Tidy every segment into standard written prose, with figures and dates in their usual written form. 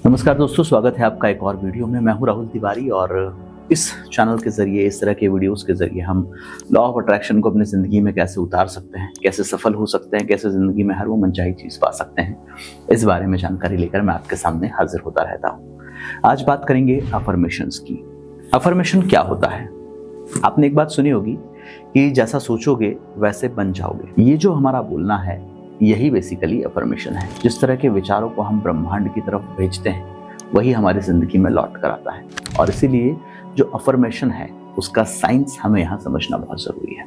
नमस्कार दोस्तों, स्वागत है आपका एक और वीडियो में। मैं हूं राहुल तिवारी और इस चैनल के जरिए, इस तरह के वीडियोस के जरिए हम लॉ ऑफ अट्रैक्शन को अपनी ज़िंदगी में कैसे उतार सकते हैं, कैसे सफल हो सकते हैं, कैसे ज़िंदगी में हर वो मनचाही चीज़ पा सकते हैं, इस बारे में जानकारी लेकर मैं आपके सामने हाजिर होता रहता हूँ। आज बात करेंगे अफर्मेशंस की। अफर्मेशन क्या होता है? आपने एक बात सुनी होगी कि जैसा सोचोगे वैसे बन जाओगे। ये जो हमारा बोलना है, यही बेसिकली अफर्मेशन है। जिस तरह के विचारों को हम ब्रह्मांड की तरफ भेजते हैं, वही हमारी जिंदगी में लौट कर आता है। और इसीलिए जो अफर्मेशन है, उसका साइंस हमें यहाँ समझना बहुत जरूरी है।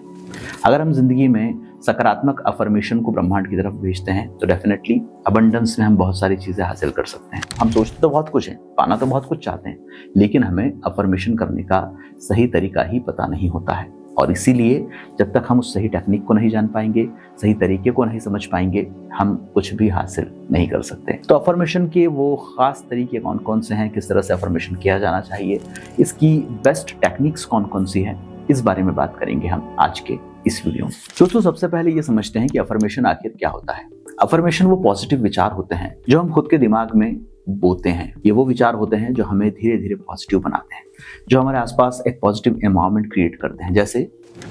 अगर हम जिंदगी में सकारात्मक अफर्मेशन को ब्रह्मांड की तरफ भेजते हैं तो डेफिनेटली अबंडेंस में हम बहुत सारी चीजें हासिल कर सकते हैं। हम सोचते तो बहुत कुछ है, पाना तो बहुत कुछ चाहते हैं, लेकिन हमें अफर्मेशन करने का सही तरीका ही पता नहीं होता है। और इसीलिए जब तक हम उस सही टेक्निक को नहीं जान पाएंगे, सही तरीके को नहीं समझ पाएंगे, हम कुछ भी हासिल नहीं कर सकते। तो अफर्मेशन के वो खास तरीके कौन कौन से हैं, किस तरह से अफर्मेशन किया जाना चाहिए, इसकी बेस्ट टेक्निक्स कौन कौन सी हैं, इस बारे में बात करेंगे हम आज के इस वीडियो में। दोस्तों, सबसे पहले ये समझते हैं कि अफर्मेशन आखिर क्या होता है। अफर्मेशन वो पॉजिटिव विचार होते हैं जो हम खुद के दिमाग में बोते हैं। ये वो विचार होते हैं जो हमें धीरे धीरे पॉजिटिव बनाते हैं, जो हमारे आसपास एक पॉजिटिव एनवायरनमेंट क्रिएट करते हैं। जैसे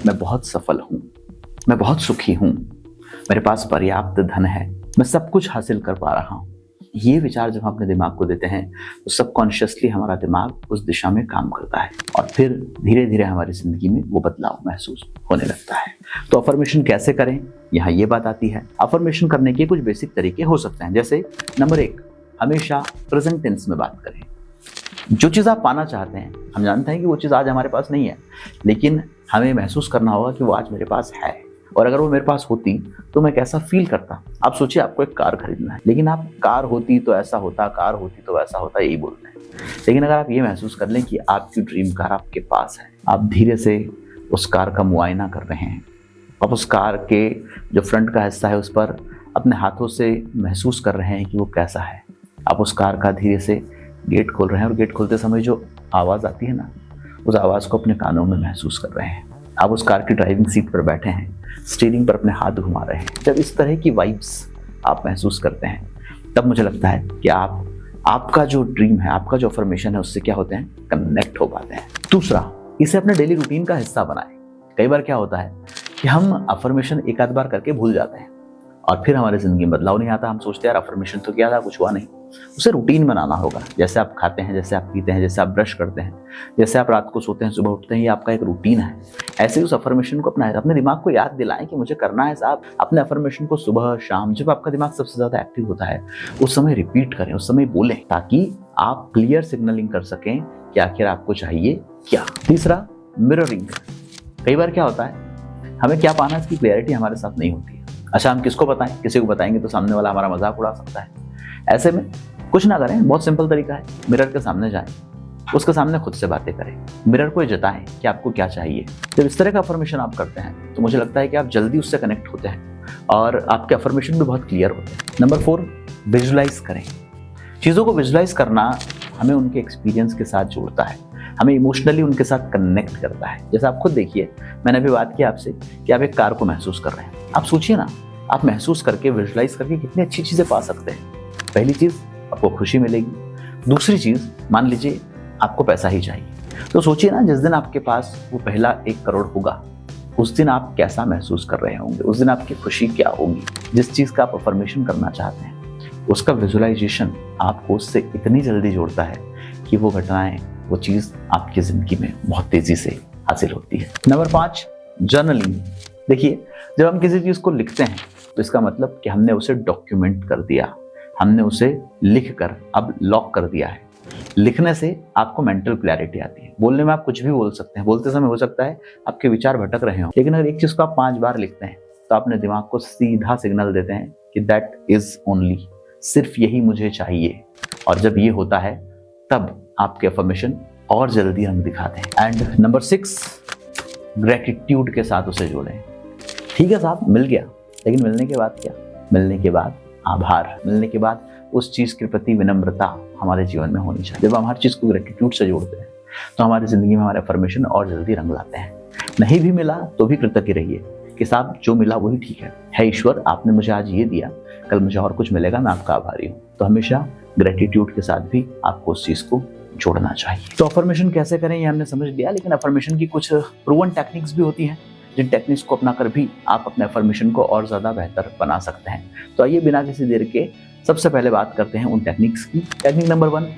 मैं बहुत सफल हूँ, मैं बहुत सुखी हूँ, मेरे पास पर्याप्त धन है, मैं सब कुछ हासिल कर पा रहा हूँ। ये विचार जब हम अपने दिमाग को देते हैं तो सबकॉन्शियसली हमारा दिमाग उस दिशा में काम करता है और फिर धीरे धीरे हमारी जिंदगी में वो बदलाव महसूस होने लगता है। तो अफर्मेशन कैसे करें, यहाँ ये बात आती है। अफर्मेशन करने के कुछ बेसिक तरीके हो सकते हैं। जैसे नंबर 1, हमेशा प्रेजेंट टेंस में बात करें। जो चीज़ आप पाना चाहते हैं, हम जानते हैं कि वो चीज़ आज हमारे पास नहीं है, लेकिन हमें महसूस करना होगा कि वो आज मेरे पास है, और अगर वो मेरे पास होती तो मैं कैसा फील करता। आप सोचिए, आपको एक कार खरीदना है, लेकिन आप कार होती तो ऐसा होता, कार होती तो वैसा होता, यही बोलते हैं। लेकिन अगर आप ये महसूस कर लें कि आपकी ड्रीम कार आपके पास है, आप धीरे से उस कार का मुआयना कर रहे हैं, आप उस कार के जो फ्रंट का हिस्सा है उस पर अपने हाथों से महसूस कर रहे हैं कि वो कैसा है। आप उस कार का धीरे से गेट खोल रहे हैं और गेट खोलते समय जो आवाज़ आती है ना, उस आवाज़ को अपने कानों में महसूस कर रहे हैं। आप उस कार की ड्राइविंग सीट पर बैठे हैं, स्टीयरिंग पर अपने हाथ घुमा रहे हैं। जब इस तरह की वाइब्स आप महसूस करते हैं, तब मुझे लगता है कि आपका जो ड्रीम है, आपका जो अफर्मेशन है, उससे क्या होते हैं, कनेक्ट हो पाते हैं। दूसरा, इसे अपने डेली रूटीन का हिस्सा बनाएं। कई बार क्या होता है कि हम अफर्मेशन एक आध बार करके भूल जाते हैं और फिर हमारी जिंदगी में बदलाव नहीं आता। हम सोचते हैं यार अफर्मेशन तो किया था, कुछ हुआ नहीं। उसे रूटीन बनाना होगा। जैसे आप खाते हैं, जैसे आप पीते हैं, जैसे आप ब्रश करते हैं, जैसे आप रात को सोते हैं, सुबह उठते हैं, ये आपका एक रूटीन है। ऐसे ही उस अफर्मेशन को अपनाएं, अपने दिमाग को याद दिलाएं कि मुझे करना है साहब। अपने अफर्मेशन को सुबह शाम, जब आपका दिमाग सबसे ज्यादा एक्टिव होता है, उस समय रिपीट करें, उस समय बोलें, ताकि आप क्लियर सिग्नलिंग कर सकें कि आखिर आपको चाहिए क्या। तीसरा, मिररिंग। कई बार क्या होता है, हमें क्या पाना, इसकी क्लैरिटी हमारे साथ नहीं होती है। अच्छा, हम किसको बताएं? किसी को बताएंगे तो सामने वाला हमारा मजाक उड़ा सकता है। ऐसे में कुछ ना करें, बहुत सिंपल तरीका है। मिरर के सामने जाएं, उसके सामने खुद से बातें करें, मिरर को ये जताएं कि आपको क्या चाहिए। जब इस तरह का अफर्मेशन आप करते हैं तो मुझे लगता है कि आप जल्दी उससे कनेक्ट होते हैं और आपके अफर्मेशन भी बहुत क्लियर होते हैं। नंबर 4, विजुलाइज करें। चीज़ों को विजुलाइज करना हमें उनके एक्सपीरियंस के साथ जोड़ता है, हमें इमोशनली उनके साथ कनेक्ट करता है। जैसे आप खुद देखिए, मैंने अभी बात की आपसे कि आप एक कार को महसूस कर रहे हैं। आप सोचिए ना, आप महसूस करके, विजुलाइज करके कितनी अच्छी चीज़ें पा सकते हैं। पहली चीज़, आपको खुशी मिलेगी। दूसरी चीज़, मान लीजिए आपको पैसा ही चाहिए, तो सोचिए ना, जिस दिन आपके पास वो पहला 1 करोड़ होगा, उस दिन आप कैसा महसूस कर रहे होंगे, उस दिन आपकी खुशी क्या होगी। जिस चीज़ का आप अफर्मेशन करना चाहते हैं, उसका विजुलाइजेशन आपको उससे इतनी जल्दी जोड़ता है कि वो घटनाएं, वो चीज़ आपकी ज़िंदगी में बहुत तेज़ी से हासिल होती है। Number 5, journaling. देखिए, जब हम किसी चीज़ को लिखते हैं तो इसका मतलब कि हमने उसे डॉक्यूमेंट कर दिया, हमने उसे लिख कर अब लॉक कर दिया है। लिखने से आपको मेंटल क्लैरिटी आती है। बोलने में आप कुछ भी बोल सकते हैं, बोलते समय हो सकता है आपके विचार भटक रहे हों, लेकिन अगर एक चीज़ को आप 5 बार लिखते हैं तो अपने दिमाग को सीधा सिग्नल देते हैं कि दैट इज ओनली, सिर्फ यही मुझे चाहिए। और जब ये होता है तब आपके अफर्मेशन और जल्दी रंग दिखाते हैं। एंड नंबर 6, ग्रेटिट्यूड के साथ उसे जोड़ें। ठीक है साहब, मिल गया, लेकिन मिलने के बाद क्या? मिलने के बाद आभार, मिलने के बाद उस चीज़ के प्रति विनम्रता हमारे जीवन में होनी चाहिए। जब हम हर चीज़ को ग्रेटिट्यूड से जोड़ते हैं तो हमारी ज़िंदगी में हमारे अफर्मेशन और जल्दी रंग लाते हैं। नहीं भी मिला तो भी कृतज्ञ रहिए कि साहब जो मिला वही ठीक है ईश्वर, आपने मुझे आज ये दिया, कल मुझे और कुछ मिलेगा, मैं आपका आभारी हूँ। तो हमेशा ग्रेटिट्यूड के साथ भी आपको उस चीज को जोड़ना चाहिए। तो अफर्मेशन कैसे करें ये हमने समझ लिया, लेकिन अफर्मेशन की कुछ प्रूवन टेक्निक्स भी होती हैं जिन टेक्निक्स को अपनाकर भी आप अपने अफर्मेशन को और ज्यादा बेहतर बना सकते हैं। तो आइए बिना किसी देर के सबसे पहले बात करते हैं उन टेक्निक्स की। Technique number 1,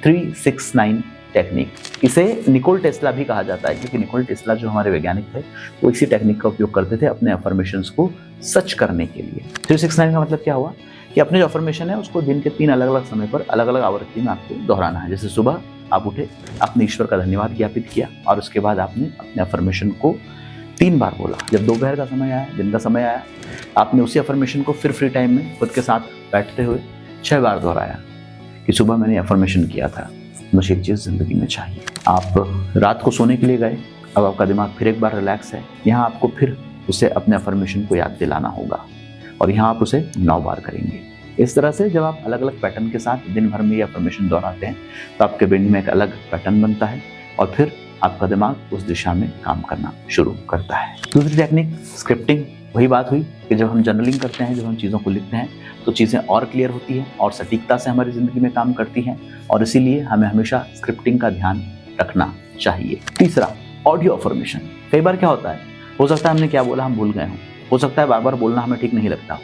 369 technique. इसे निकोल टेस्ला भी कहा जाता है, क्योंकि निकोल टेस्ला जो हमारे वैज्ञानिक थे वो इसी टेक्निक का उपयोग करते थे अपने अफर्मेशंस को सच करने के लिए। 369 का मतलब क्या हुआ कि अपने जो अफर्मेशन है उसको दिन के 3 अलग अलग समय पर अलग अलग आवृत्ति में आपको दोहराना है। जैसे सुबह आप उठे, आपने ईश्वर का धन्यवाद ज्ञापित किया और उसके बाद आपने अपने अफर्मेशन को 3 बार बोला। जब दोपहर का समय आया, दिन का समय आया, आपने उसी अफर्मेशन को फिर फ्री टाइम में खुद के साथ बैठते हुए 6 बार दोहराया कि सुबह मैंने अफर्मेशन किया था, मुझे एक चीज़ जिंदगी में चाहिए। आप रात को सोने के लिए गए, अब आपका दिमाग फिर एक बार रिलैक्स है, यहाँ आपको फिर उसे अपने अफर्मेशन को याद दिलाना होगा और यहाँ आप उसे 9 बार करेंगे। इस तरह से जब आप अलग अलग पैटर्न के साथ दिन भर में ये अफर्मेशन दोहराते हैं तो आपके ब्रेन में एक अलग पैटर्न बनता है और फिर आपका दिमाग उस दिशा में काम करना शुरू करता है। दूसरी टेक्निक स्क्रिप्टिंग। वही बात हुई कि जब हम जर्नलिंग करते हैं, जब हम चीज़ों को लिखते हैं तो चीज़ें और क्लियर होती हैं और सटीकता से हमारी ज़िंदगी में काम करती हैं और इसीलिए हमें हमेशा स्क्रिप्टिंग का ध्यान रखना चाहिए। तीसरा, ऑडियो अफर्मेशन। कई बार क्या होता है, हो सकता है हमने क्या बोला हम भूल गए हों, हो सकता है बार बार बोलना हमें ठीक नहीं लगता,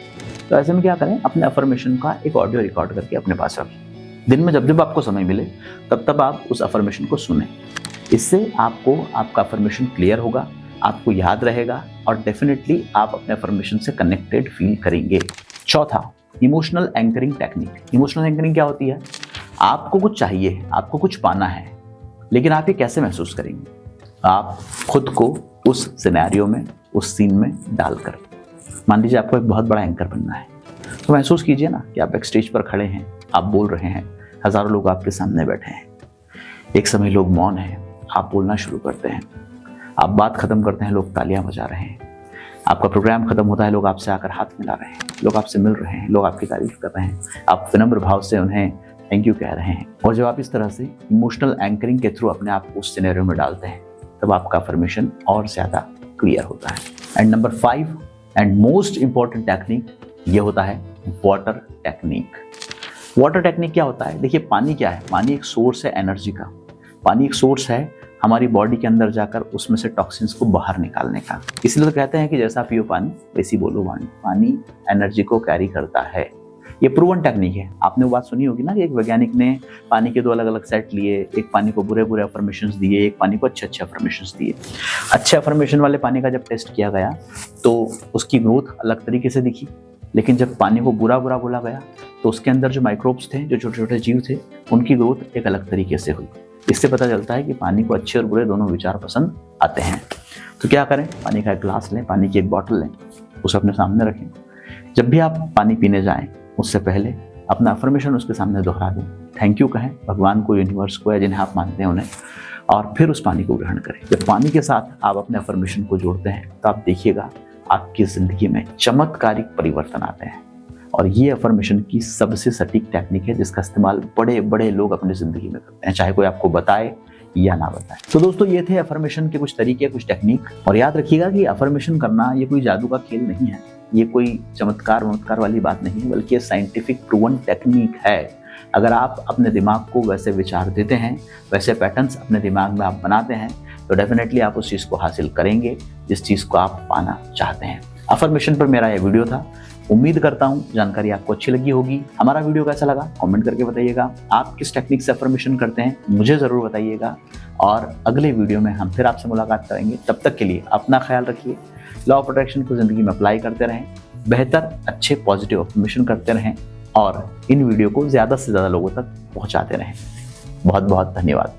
तो ऐसे में क्या करें, अपने अफर्मेशन का एक ऑडियो रिकॉर्ड करके अपने पास रखें। दिन में जब जब आपको समय मिले तब तब आप उस अफर्मेशन को सुनें। इससे आपको आपका अफर्मेशन क्लियर होगा, आपको याद रहेगा और डेफिनेटली आप अपने अफर्मेशन से कनेक्टेड फील करेंगे। चौथा, emotional anchoring technique. Emotional anchoring क्या होती है, आपको कुछ चाहिए, आपको कुछ पाना है, लेकिन आप ये कैसे महसूस करेंगे, आप खुद को उस सिनेरियो में, उस सीन में डालकर। मान लीजिए आपको एक बहुत बड़ा एंकर बनना है, तो महसूस कीजिए ना कि आप एक स्टेज पर खड़े हैं, आप बोल रहे हैं, हजारों लोग आपके सामने बैठे हैं, एक समय लोग मौन हैं, आप बोलना शुरू करते हैं, आप बात खत्म करते हैं, लोग तालियां बजा रहे हैं, आपका प्रोग्राम खत्म होता है, लोग आपसे आकर हाथ मिला रहे हैं, लोग आपसे मिल रहे हैं, लोग आपकी तारीफ कर रहे हैं, आप विनम्र भाव से उन्हें थैंक यू कह रहे हैं। और जब आप इस तरह से इमोशनल एंकरिंग के थ्रू अपने आप को उस सिनेरियो में डालते हैं तब आपका अफर्मेशन और ज़्यादा क्लियर होता है। And number 5 and most important technique ये होता है वाटर टेक्निक। वाटर टेक्निक क्या होता है, देखिए पानी क्या है, पानी एक सोर्स है एनर्जी का, पानी एक सोर्स है हमारी बॉडी के अंदर जाकर उसमें से टॉक्सिन्स को बाहर निकालने का। इसलिए तो कहते हैं कि जैसा पियो पानी वैसी बोलो वाणी। पानी एनर्जी को कैरी करता है, ये प्रूवन टेक्निक है। आपने वो बात सुनी होगी ना कि एक वैज्ञानिक ने पानी के 2 अलग अलग सेट लिए, एक पानी को बुरे बुरे अफर्मेशंस दिए, एक पानी को अच्छे अच्छे अफर्मेशंस दिए। अच्छे अफर्मेशन वाले पानी का जब टेस्ट किया गया तो उसकी ग्रोथ अलग तरीके से दिखी, लेकिन जब पानी को बुरा बुरा बोला गया तो उसके अंदर जो माइक्रोब्स थे, जो छोटे छोटे जीव थे, उनकी ग्रोथ एक अलग तरीके से हुई। इससे पता चलता है कि पानी को अच्छे और बुरे दोनों विचार पसंद आते हैं। तो क्या करें, पानी का एक ग्लास लें, पानी की एक बॉटल लें, उसे अपने सामने रखें। जब भी आप पानी पीने जाएं उससे पहले अपना अफर्मेशन उसके सामने दोहरा दें, थैंक यू कहें भगवान को, यूनिवर्स को या जिन्हें आप मानते हैं उन्हें, और फिर उस पानी को ग्रहण करें। जब पानी के साथ आप अपने अफर्मेशन को जोड़ते हैं तो आप देखिएगा आपकी ज़िंदगी में चमत्कारिक परिवर्तन आते हैं। और ये अफर्मेशन की सबसे सटीक टेक्निक है जिसका इस्तेमाल बड़े बड़े लोग अपनी ज़िंदगी में करते हैं, चाहे कोई आपको बताए या ना बताए। तो दोस्तों ये थे अफर्मेशन के कुछ तरीके, कुछ टेक्निक। और याद रखिएगा कि अफर्मेशन करना ये कोई जादू का खेल नहीं है, ये कोई चमत्कार वाली बात नहीं है, बल्कि ये साइंटिफिक प्रूवन टेक्निक है। अगर आप अपने दिमाग को वैसे विचार देते हैं, वैसे पैटर्न्स अपने दिमाग में आप बनाते हैं, तो डेफिनेटली आप उस चीज़ को हासिल करेंगे जिस चीज़ को आप पाना चाहते हैं। अफर्मेशन पर मेरा ये वीडियो था, उम्मीद करता हूँ जानकारी आपको अच्छी लगी होगी। हमारा वीडियो कैसा लगा कमेंट करके बताइएगा। आप किस टेक्निक से अफर्मेशन करते हैं मुझे ज़रूर बताइएगा, और अगले वीडियो में हम फिर आपसे मुलाकात करेंगे। तब तक के लिए अपना ख्याल रखिए, लॉ ऑफ अट्रैक्शन को ज़िंदगी में अप्लाई करते रहें, बेहतर अच्छे पॉजिटिव अफर्मेशन करते रहें और इन वीडियो को ज़्यादा से ज़्यादा लोगों तक पहुँचाते रहें। बहुत बहुत धन्यवाद।